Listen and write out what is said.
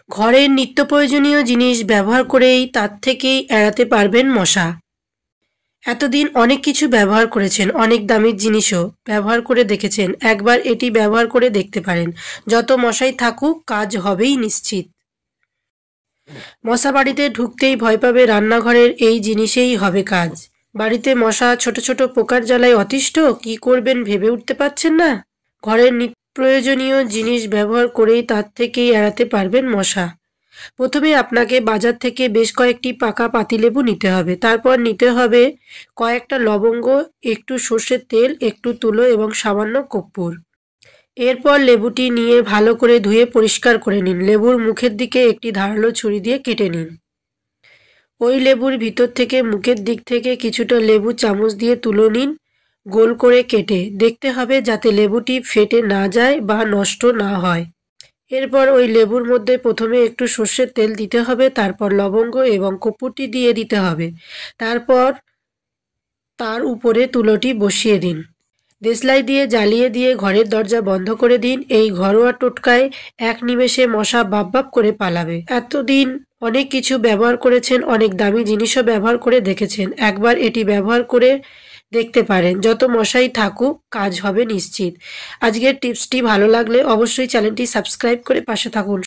ঘরের নিত্য প্রয়োজনীয় জিনিস ব্যবহার করেই তার থেকেই এড়াতে পারবেন মশা। এতদিন অনেক কিছু ব্যবহার করেছেন, অনেক দামি জিনিসও ব্যবহার করে দেখেছেন, একবার এটি ব্যবহার করে দেখতে পারেন। যত মশাই থাকুক কাজ হবেই নিশ্চিত। মশা বাড়িতে ঢুকতেই ভয় পাবে, রান্নাঘরের এই জিনিসেই হবে কাজ। বাড়িতে মশা ছোট ছোট পোকার জ্বালায় অতিষ্ঠ, কি করবেন ভেবে উঠতে পারছেন না? ঘরের নিত্য প্রয়োজনীয় জিনিস ব্যবহার করেই তার থেকেই এড়াতে পারবেন মশা। প্রথমে আপনাকে বাজার থেকে বেশ কয়েকটি পাকা পাতিলেবু নিতে হবে। তারপর নিতে হবে কয়েকটা লবঙ্গ, একটু সর্ষের তেল, একটু তুলো এবং সামান্য কর্পূর। এরপর লেবুটি নিয়ে ভালো করে ধুয়ে পরিষ্কার করে নিন। লেবুর মুখের দিকে একটি ধারালো ছুরি দিয়ে কেটে নিন। ওই লেবুর ভিতর থেকে মুখের দিক থেকে কিছুটা লেবু চামচ দিয়ে তুলে নিন, গোল করে কেটে। দেখতে হবে যাতে লেবুটি ফেটে না যায় বা নষ্ট না হয়। এরপর ওই লেবুর মধ্যে প্রথমে একটু সর্ষের তেল দিতে হবে, তারপর লবঙ্গ এবং কর্পূরটি দিয়ে দিতে হবে। তারপর তার উপরে তুলোটি বসিয়ে দিন। দেশলাই দিয়ে জ্বালিয়ে দিয়ে ঘরের দরজা বন্ধ করে দিন। এই ঘরোয়া টোটকায় এক নিমেষে মশা বাপ বাপ করে পালাবে। এতদিন অনেক কিছু ব্যবহার করেছেন, অনেক দামি জিনিসও ব্যবহার করে দেখেছেন, একবার এটি ব্যবহার করে দেখতে পারেন। যত মশাই থাকুক কাজ হবে নিশ্চিত। আজকের টিপসটি ভালো লাগলে অবশ্যই চ্যানেলটি সাবস্ক্রাইব করে পাশে থাকুন।